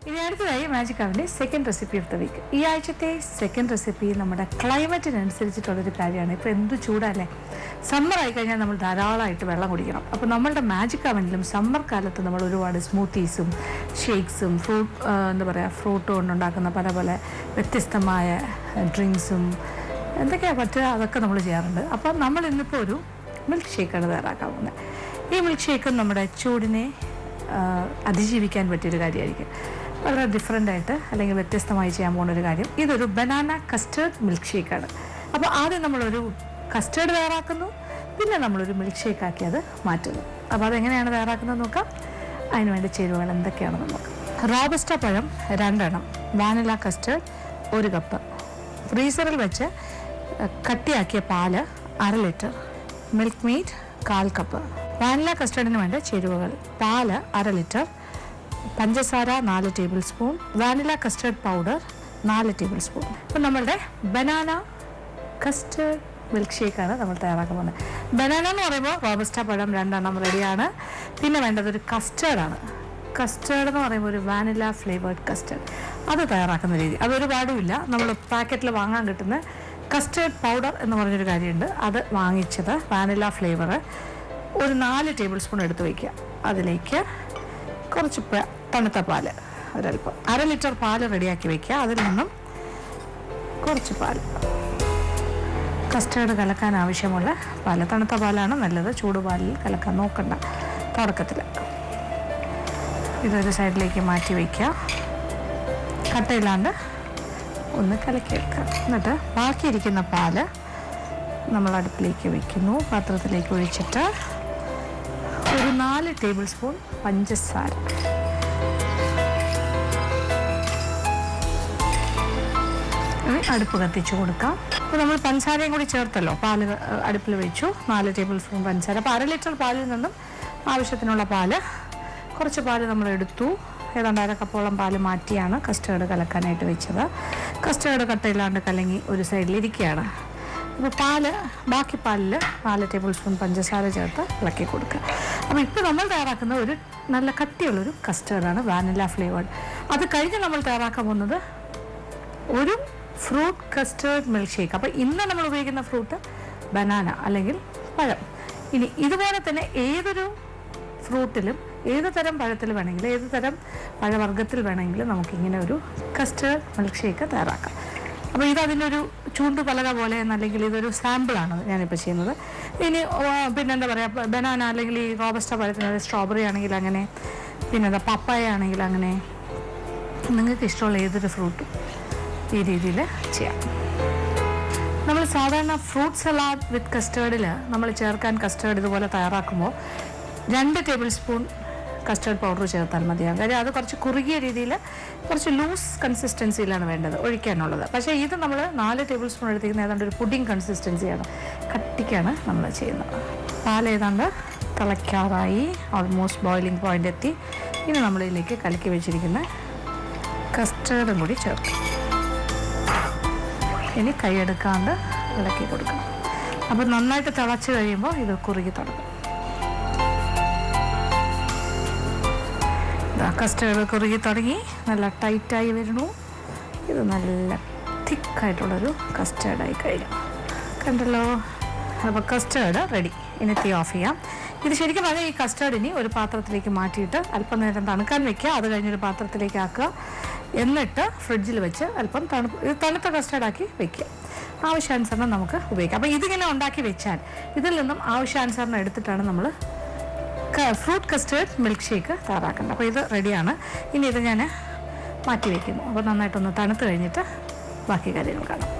ഇനി അടുത്തതായി മാജിക് അവൻ്റെ second recipe of the week. ഈ ആഴ്ചത്തെ സെക്കൻഡ് റെസിപ്പി നമ്മുടെ ക്ലൈമറ്റിനനുസരിച്ചിട്ടുള്ളൊരു കാര്യമാണ്. ഇപ്പോൾ എന്ത് ചൂടല്ലേ, സമ്മർ ആയിക്കഴിഞ്ഞാൽ നമ്മൾ ധാരാളമായിട്ട് വെള്ളം കുടിക്കണം. അപ്പോൾ നമ്മളുടെ മാജിക് അവനിലും സമ്മർ കാലത്ത് നമ്മൾ ഒരുപാട് സ്മൂത്തീസും ഷേക്സും ഫ്രൂട്ട് കൊണ്ടുണ്ടാക്കുന്ന പല പല വ്യത്യസ്തമായ ഡ്രിങ്ക്സും എന്തൊക്കെയാണ് പറ്റുക അതൊക്കെ നമ്മൾ ചെയ്യാറുണ്ട്. അപ്പോൾ നമ്മൾ ഇന്നിപ്പോൾ ഒരു മിൽക്ക് ഷേക്കാണ് തയ്യാറാക്കാൻ പോകുന്നത്. ഈ മിൽക്ക് ഷേക്ക് നമ്മുടെ ചൂടിനെ അതിജീവിക്കാൻ പറ്റിയൊരു കാര്യമായിരിക്കും. വളരെ ഡിഫറെൻ്റായിട്ട് അല്ലെങ്കിൽ വ്യത്യസ്തമായി ചെയ്യാൻ പോകുന്ന ഒരു കാര്യം. ഇതൊരു ബനാന കസ്റ്റേർഡ് മിൽക്ക് ഷേക്കാണ്. അപ്പോൾ ആദ്യം നമ്മളൊരു കസ്റ്റേർഡ് തയ്യാറാക്കുന്നു, പിന്നെ നമ്മളൊരു മിൽക്ക് ഷേക്കാക്കി അത് മാറ്റുന്നു. അപ്പോൾ അതെങ്ങനെയാണ് തയ്യാറാക്കുന്നത് നോക്കാം. അതിന് വേണ്ടി ചേരുവകൾ എന്തൊക്കെയാണെന്ന് നോക്കാം. റോബസ്റ്റ പഴം 2 എണ്ണം, വാനില കസ്റ്റേർഡ് 1 കപ്പ്, ഫ്രീസറിൽ വെച്ച് കട്ടിയാക്കിയ പാല് 1/2 litre, milkmaid 1/4 cup. Vanilla കസ്റ്റേർഡിന് വേണ്ട ചേരുവകൾ: പാല് 1/2 ലിറ്റർ, പഞ്ചസാര 4 table spoon, vanilla custard powder 4 table spoon. ഇപ്പം നമ്മളുടെ ബനാന കസ്റ്റേർഡ് മിൽക്ക് ഷേക്കാണ് നമ്മൾ തയ്യാറാക്കാൻ പോകുന്നത്. ബനാന എന്ന് പറയുമ്പോൾ റോബസ്റ്റ പഴം 2 എണ്ണം റെഡിയാണ്. പിന്നെ വേണ്ടതൊരു കസ്റ്റേർഡാണ്. കസ്റ്റേർഡ് എന്ന് പറയുമ്പോൾ ഒരു വാനില ഫ്ലേവേർഡ് കസ്റ്റേർഡ്, അത് തയ്യാറാക്കുന്ന രീതി അതൊരുപാടുമില്ല. നമ്മൾ പാക്കറ്റിൽ വാങ്ങാൻ കിട്ടുന്ന കസ്റ്റേർഡ് പൗഡർ എന്ന് പറഞ്ഞൊരു കാര്യമുണ്ട്, അത് വാങ്ങിച്ചത് വാനില ഫ്ലേവർ ഒരു 4 ടേബിൾ സ്പൂൺ എടുത്ത് വയ്ക്കുക. അതിലേക്ക് കുറച്ച് തണുത്ത പാല് ഒരല്പം, 1/2 ലിറ്റർ പാല് റെഡിയാക്കി വയ്ക്കുക. അതിൽ നിന്നും കുറച്ച് പാല്, കസ്റ്റേർഡ് കലക്കാൻ ആവശ്യമുള്ള പാല്, തണുത്ത പാലാണ് നല്ലത്, ചൂടുപാലിൽ കലക്കാൻ നോക്കണ്ട തുടക്കത്തിൽ. ഇതൊരു സൈഡിലേക്ക് മാറ്റി വയ്ക്കുക, കട്ടയില്ലാണ്ട് ഒന്ന് കലക്കി വെക്കുക. എന്നിട്ട് ബാക്കിയിരിക്കുന്ന പാല് നമ്മൾ അടുപ്പിലേക്ക് വയ്ക്കുന്നു. പാത്രത്തിലേക്ക് ഒഴിച്ചിട്ട് ഒരു 4 ടേബിൾ സ്പൂൺ പഞ്ചസാര, അടുപ്പ് കത്തിച്ചു കൊടുക്കാം. അപ്പോൾ നമ്മൾ പഞ്ചസാരയും കൂടി ചേർത്തല്ലോ, പാല് അടുപ്പിൽ വെച്ചു, 4 ടേബിൾ സ്പൂൺ പഞ്ചസാര. അപ്പോൾ 1/2 ലിറ്റർ പാലിൽ നിന്നും ആവശ്യത്തിനുള്ള പാല്, കുറച്ച് പാല് നമ്മൾ എടുത്തു, ഏതാണ്ട് 1/2 കപ്പോളം പാല് മാറ്റിയാണ് കസ്റ്റേർഡ് കലക്കാനായിട്ട് വെച്ചത്. കസ്റ്റേർഡ് കട്ടയില്ലാണ്ട് കലങ്ങി ഒരു സൈഡിലിരിക്കുകയാണ്. അപ്പോൾ ബാക്കി പാലിൽ 4 ടേബിൾ സ്പൂൺ പഞ്ചസാര ചേർത്ത് ഇളക്കി കൊടുക്കുക. അപ്പോൾ ഇപ്പോൾ നമ്മൾ തയ്യാറാക്കുന്ന ഒരു നല്ല കട്ടിയുള്ളൊരു കസ്റ്റേർഡാണ്, വാനില ഫ്ലേവേർഡ്. അത് കഴിഞ്ഞ് നമ്മൾ തയ്യാറാക്കാൻ പോകുന്നത് ഒരു ഫ്രൂട്ട് കസ്റ്റേർഡ് മിൽക്ക് ഷേക്ക്. അപ്പോൾ ഇന്ന് നമ്മൾ ഉപയോഗിക്കുന്ന ഫ്രൂട്ട് ബനാന അല്ലെങ്കിൽ പഴം. ഇനി ഇതുപോലെ തന്നെ ഏതൊരു ഫ്രൂട്ടിലും ഏത് തരം പഴത്തിൽ വേണമെങ്കിലും ഏത് തരം പഴവർഗ്ഗത്തിൽ വേണമെങ്കിലും നമുക്കിങ്ങനെ ഒരു കസ്റ്റേർഡ് മിൽക്ക് ഷേക്ക് തയ്യാറാക്കാം. അപ്പോൾ ഇതതിനൊരു ചൂണ്ടുപലക പോലെ എന്നല്ലെങ്കിൽ ഇതൊരു സാമ്പിളാണ് ഞാനിപ്പോൾ ചെയ്യുന്നത്. ഇനി പിന്നെന്താ പറയുക, ബനാന അല്ലെങ്കിൽ ഈ റോബസ്റ്റ പഴത്തിന് സ്ട്രോബെറി ആണെങ്കിൽ അങ്ങനെ, പിന്നെന്താ പപ്പായ ആണെങ്കിൽ അങ്ങനെ, നിങ്ങൾക്ക് ഇഷ്ടമുള്ള ഏതൊരു ഫ്രൂട്ടും ഈ രീതിയിൽ ചെയ്യാം. നമ്മൾ സാധാരണ ഫ്രൂട്ട് സലാഡ് വിത്ത് കസ്റ്റേർഡിൽ നമ്മൾ ചേർക്കാൻ കസ്റ്റേർഡ് ഇതുപോലെ തയ്യാറാക്കുമ്പോൾ 2 ടേബിൾ സ്പൂൺ കസ്റ്റേർഡ് പൗഡർ ചേർത്താൽ മതിയാകും. കാര്യം അത് കുറച്ച് കുറുകിയ രീതിയിൽ കുറച്ച് ലൂസ് കൺസിസ്റ്റൻസിയിലാണ് വേണ്ടത് ഒഴിക്കാനുള്ളത്. പക്ഷേ ഇത് നമ്മൾ 4 ടേബിൾ സ്പൂൺ എടുത്തിരിക്കുന്ന ഏതാണ്ട് ഒരു പുഡിംഗ് കൺസിസ്റ്റൻസിയാണ്, കട്ടിക്കാണ് നമ്മൾ ചെയ്യുന്നത്. പാൽ ഏതാണ്ട് തിളയ്ക്കാറായി, ഓൾമോസ്റ്റ് ബോയിലിംഗ് പോയിൻ്റ് എത്തി. ഇനി നമ്മളിതിലേക്ക് കലക്കി വെച്ചിരിക്കുന്ന കസ്റ്റേർഡും കൂടി ചേർക്കും. ഇനി കൈയെടുക്കാണ്ട് ഇളക്കി കൊടുക്കണം. അപ്പോൾ നന്നായിട്ട് തിളച്ച് കഴിയുമ്പോൾ ഇത് കുറുകി തുടങ്ങും. കസ്റ്റേർഡ് കുറുകി തുടങ്ങി, നല്ല ടൈറ്റായി വരുന്നു. ഇത് നല്ല തിക്കായിട്ടുള്ളൊരു കസ്റ്റേർഡായി കഴിഞ്ഞു, കണ്ടല്ലോ. അപ്പോൾ കസ്റ്റേർഡ് റെഡി. ഇനി തീ ഓഫ് ചെയ്യാം. ഇത് ശരിക്കും പറഞ്ഞാൽ ഈ കസ്റ്റേർഡിനി ഒരു പാത്രത്തിലേക്ക് മാറ്റിയിട്ട് അല്പം നേരം തണുക്കാൻ വെക്കുക. അത് കഴിഞ്ഞൊരു പാത്രത്തിലേക്ക് ആക്കുക, എന്നിട്ട് ഫ്രിഡ്ജിൽ വെച്ച് അല്പം തണുത്ത കസ്റ്റേർഡാക്കി വെക്കുക. ആവശ്യാനുസരണം നമുക്ക് ഉപയോഗിക്കാം. അപ്പോൾ ഇതിങ്ങനെ ഉണ്ടാക്കി വെച്ചാൽ ഇതിൽ നിന്നും ആവശ്യാനുസരണം എടുത്തിട്ടാണ് നമ്മൾ ഫ്രൂട്ട് കസ്റ്റേർഡ് മിൽക്ക് ഷേക്ക് തയ്യാറാക്കുന്നത്. അപ്പോൾ ഇത് റെഡിയാണ്. ഇനി ഇത് ഞാൻ മാറ്റി വയ്ക്കുന്നു. അപ്പോൾ നന്നായിട്ടൊന്ന് തണുത്ത് കഴിഞ്ഞിട്ട് ബാക്കി കാര്യങ്ങൾ കാണാം.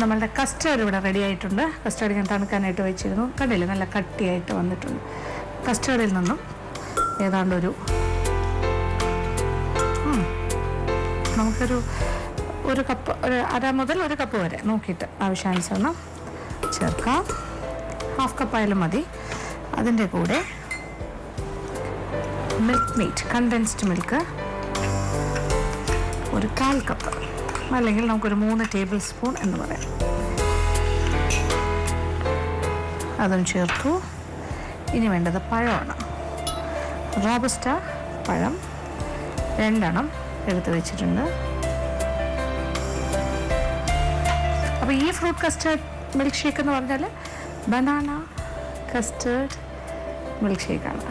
നമ്മളുടെ കസ്റ്റേർഡ് ഇവിടെ റെഡി ആയിട്ടുണ്ട്. കസ്റ്റേർഡ് ഞാൻ തണുക്കാനായിട്ട് വെച്ചിരുന്നു, കണ്ടില്ലേ, നല്ല കട്ടിയായിട്ട് വന്നിട്ടുണ്ട്. കസ്റ്റേർഡിൽ നിന്നും ഏതാണ്ടൊരു നമുക്കൊരു കപ്പ്, ഒരു 1/2 മുതൽ 1 കപ്പ് വരെ നോക്കിയിട്ട് ആവശ്യാനുസരണം ചേർക്കാം. 1/2 കപ്പായാലും മതി. അതിൻ്റെ കൂടെ മിൽക്ക് മെയ്ഡ് കണ്ടൻസ്ഡ് മിൽക്ക് ഒരു 1/4 കപ്പ്, അല്ലെങ്കിൽ നമുക്കൊരു 3 ടേബിൾ സ്പൂൺ എന്ന് പറയാം, അതും ചേർത്തു. ഇനി വേണ്ടത് പഴമാണ്. റോബസ്റ്റ പഴം 2 എടുത്ത് വെച്ചിട്ടുണ്ട്. അപ്പോൾ ഈ ഫ്രൂട്ട് കസ്റ്റേർഡ് മിൽക്ക് ഷേക്ക് എന്ന് പറഞ്ഞാൽ ബനാന കസ്റ്റേർഡ് മിൽക്ക് ഷേക്കാണ്.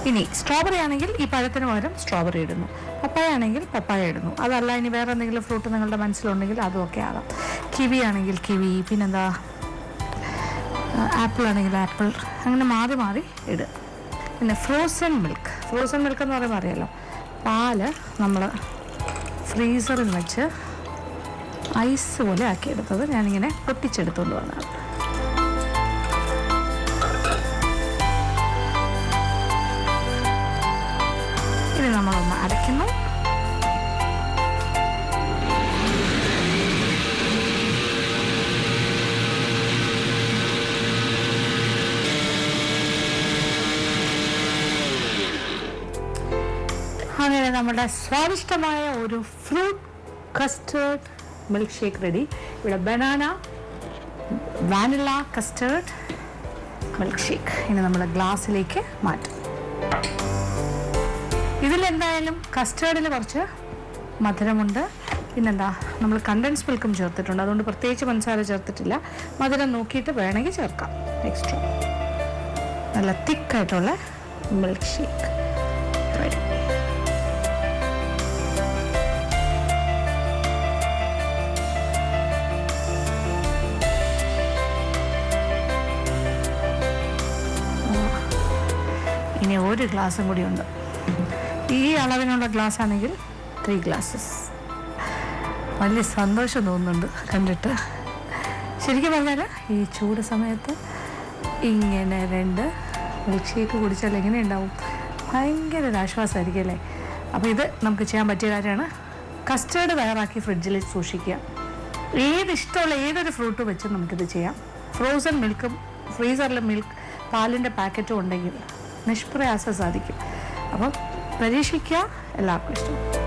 ഇനി സ്ട്രോബെറി ആണെങ്കിൽ ഈ പഴത്തിന് പകരം സ്ട്രോബെറി ഇടുന്നു, പപ്പായ ആണെങ്കിൽ പപ്പായ ഇടുന്നു. അതല്ല ഇനി വേറെ എന്തെങ്കിലും ഫ്രൂട്ട് നിങ്ങളുടെ മനസ്സിലുണ്ടെങ്കിൽ അതുമൊക്കെ ആകാം. കിവി ആണെങ്കിൽ കിവി, പിന്നെന്താ ആപ്പിൾ ആണെങ്കിൽ ആപ്പിൾ, അങ്ങനെ മാറി മാറി ഇടുക. പിന്നെ ഫ്രോസൺ മിൽക്ക് എന്ന് പറയുമ്പോൾ അറിയാലോ, പാല് നമ്മൾ ഫ്രീസറിൽ വെച്ച് ഐസ് പോലെ ആക്കിയെടുത്തത് ഞാനിങ്ങനെ പൊട്ടിച്ചെടുത്തുകൊണ്ട് വന്നതാണ്. ഇനി നമ്മളൊന്ന് അടയ്ക്കുന്നു. അങ്ങനെ നമ്മുടെ സ്വാദിഷ്ടമായ ഒരു fruit custard milkshake ready. ഇവിടെ banana vanilla custard milkshake ഇനി നമ്മൾ ഗ്ലാസ്സിലേക്ക് മാറ്റും. ഇതിലെന്തായാലും കസ്റ്റേർഡിൽ കുറച്ച് മധുരമുണ്ട്, പിന്നെന്താ നമ്മൾ കണ്ടൻസ് മിൽക്കും ചേർത്തിട്ടുണ്ട്. അതുകൊണ്ട് പ്രത്യേകിച്ച് പഞ്ചസാര ചേർത്തിട്ടില്ല. മധുരം നോക്കിയിട്ട് വേണമെങ്കിൽ ചേർക്കാം എക്സ്ട്രാ. നല്ല തിക്കായിട്ടുള്ള മിൽക്ക് ഷേക്ക് റെഡി. ഇനി ഒരു ഗ്ലാസും കൂടി ഉണ്ട്. ഈ അളവിനുള്ള ഗ്ലാസ് ആണെങ്കിൽ 3 ഗ്ലാസസ്. വലിയ സന്തോഷം തോന്നുന്നുണ്ട് കണ്ടിട്ട്. ശരിക്കും പറഞ്ഞാൽ ഈ ചൂട് സമയത്ത് ഇങ്ങനെ 2 മിൽക്ക് ഷേക്ക് കുടിച്ചാൽ എങ്ങനെ ഉണ്ടാവും? ഭയങ്കര ഒരു ആശ്വാസമായിരിക്കും അല്ലേ? അപ്പോൾ ഇത് നമുക്ക് ചെയ്യാൻ പറ്റിയ കാര്യമാണ്. കസ്റ്റേർഡ് തയ്യാറാക്കി ഫ്രിഡ്ജിൽ സൂക്ഷിക്കുക. ഇഷ്ടമുള്ള ഏതൊരു ഫ്രൂട്ട് വെച്ച് നമുക്കിത് ചെയ്യാം. ഫ്രോസൺ മിൽക്കും ഫ്രീസറിൽ മിൽക്ക് പാലിൻ്റെ പാക്കറ്റും ഉണ്ടെങ്കിൽ നിഷ്പ്രയാസം സാധിക്കും. അപ്പം പരീക്ഷിക്കുക, എല്ലാവർക്കും ഇഷ്ടം.